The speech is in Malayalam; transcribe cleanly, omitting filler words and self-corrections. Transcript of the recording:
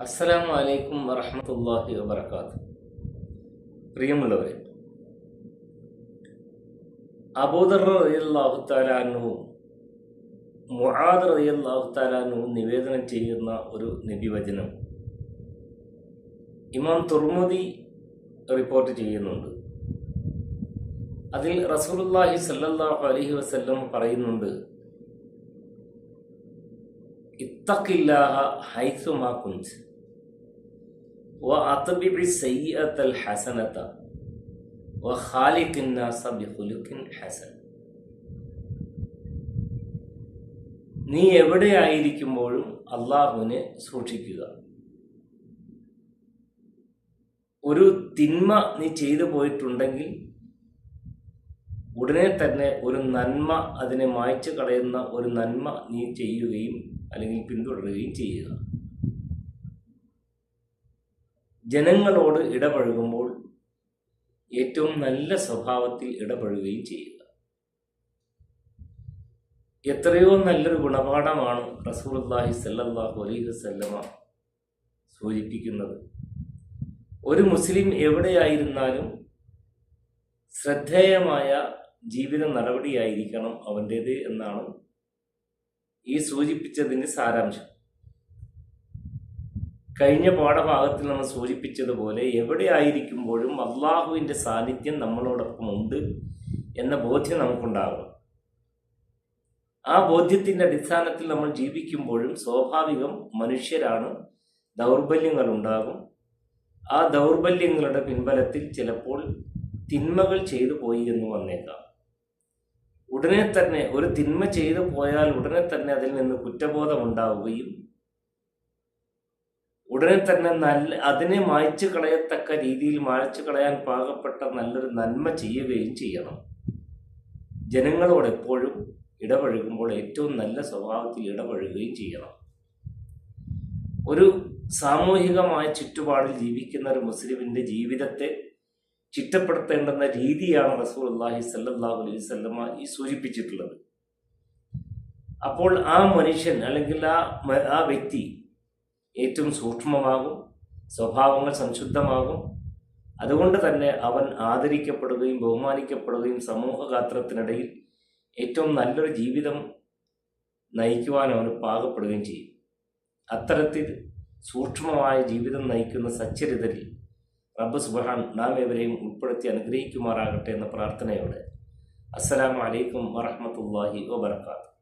അസ്സലാമു അലൈക്കും വറഹ്മത്തുള്ളാഹി വബറകാതുഹു. പ്രിയമുള്ളവരെ, അബൂദർ റളിയല്ലാഹു തആല അൻഹു മുആദ് റളിയല്ലാഹു തആല അൻഹു നിവേദനം ചെയ്യുന്ന ഒരു നബിവചനം ഇമാം തുർമുദി റിപ്പോർട്ട് ചെയ്യുന്നുണ്ട്. അതിൽ റസൂലുള്ളാഹി സ്വല്ലല്ലാഹു അലൈഹി വസല്ലം പറയുന്നുണ്ട്, ഇത്തഖില്ലാഹ ഹൈസുമാ കുൻത വഅത്ബിഇ സയ്യിഅത്തൽ ഹസനത വഖാലിഖിൻ നാസ ബിഖുലുഖിൻ ഹസൻ. നീ എവിടെയായിരിക്കുമ്പോഴും അള്ളാഹുവിനെ സൂക്ഷിക്കുക. ഒരു തിന്മ നീ ചെയ്തു പോയിട്ടുണ്ടെങ്കിൽ ഉടനെ തന്നെ ഒരു നന്മ, അതിനെ മായ്ച്ചു കളയുന്ന ഒരു നന്മ നീ ചെയ്യുകയും അല്ലെങ്കിൽ പിന്തുടരുകയും ചെയ്യുക. ജനങ്ങളോട് ഇടപഴകുമ്പോൾ ഏറ്റവും നല്ല സ്വഭാവത്തിൽ ഇടപഴകുകയും ചെയ്യുക. എത്രയോ നല്ലൊരു ഗുണപാഠമാണ് റസൂലുള്ളാഹി സ്വല്ലല്ലാഹു അലൈഹി വസല്ലമ സൂചിപ്പിക്കുന്നത്. ഒരു മുസ്ലിം എവിടെയായിരുന്നാലും ശ്രദ്ധേയമായ ജീവിത നടപടിയായിരിക്കണം അവൻ്റേത് എന്നാണ് ഈ സൂചിപ്പിച്ചതിൻ്റെ സാരാംശം. കഴിഞ്ഞ പാഠഭാഗത്തിൽ നമ്മൾ സൂചിപ്പിച്ചതുപോലെ എവിടെയായിരിക്കുമ്പോഴും അള്ളാഹുവിൻ്റെ സാന്നിധ്യം നമ്മളോടൊപ്പം ഉണ്ട് എന്ന ബോധ്യം നമുക്കുണ്ടാകണം. ആ ബോധ്യത്തിൻ്റെ അടിസ്ഥാനത്തിൽ നമ്മൾ ജീവിക്കുമ്പോഴും സ്വാഭാവികം മനുഷ്യരാണ്, ദൗർബല്യങ്ങൾ ഉണ്ടാകും. ആ ദൗർബല്യങ്ങളുടെ പിൻബലത്തിൽ ചിലപ്പോൾ തിന്മകൾ ചെയ്തു പോയി എന്ന് വന്നേക്കാം. ഉടനെ തന്നെ ഒരു തിന്മ ചെയ്തു പോയാൽ ഉടനെ തന്നെ അതിൽ നിന്ന് കുറ്റബോധം ഉണ്ടാവുകയും ഉടനെ തന്നെ അതിനെ മായ്ച്ചു കളയത്തക്ക രീതിയിൽ മായ്ച്ചു കളയാൻ പാകപ്പെട്ട നല്ലൊരു നന്മ ചെയ്യുകയും ചെയ്യണം. ജനങ്ങളോട് എപ്പോഴും ഇടപഴകുമ്പോൾ ഏറ്റവും നല്ല സ്വഭാവത്തിൽ ഇടപഴകുകയും ചെയ്യണം. ഒരു സാമൂഹികമായ ചുറ്റുപാടിൽ ജീവിക്കുന്ന ഒരു മുസ്ലിമിൻ്റെ ജീവിതത്തെ ചിട്ടപ്പെടുത്തേണ്ടുന്ന രീതിയാണ് റസൂലുള്ളാഹി സ്വല്ലല്ലാഹു അലൈഹി വസല്ലമ ഈ സൂചിപ്പിച്ചിട്ടുള്ളത്. അപ്പോൾ ആ മനുഷ്യൻ അല്ലെങ്കിൽ ആ വ്യക്തി ഏറ്റവും സൂക്ഷ്മമാകും, സ്വഭാവങ്ങൾ സംശുദ്ധമാകും. അതുകൊണ്ട് തന്നെ അവൻ ആദരിക്കപ്പെടുകയും ബഹുമാനിക്കപ്പെടുകയും സമൂഹഗാത്രത്തിനിടയിൽ ഏറ്റവും നല്ലൊരു ജീവിതം നയിക്കുവാൻ അവന് പാകപ്പെടുകയും ചെയ്യും. അത്തരത്തിൽ സൂക്ഷ്മമായ ജീവിതം നയിക്കുന്ന സച്ചരിതരിൽ റബ്ബ് സുബ്ഹാൻ നാം ഏവരെയും ഉൾപ്പെടുത്തി അനുഗ്രഹിക്കുമാറാകട്ടെ എന്ന പ്രാർത്ഥനയോടെ അസ്സലാമു അലൈക്കും വറഹ്മത്തുള്ളാഹി വബറകാതുഹു.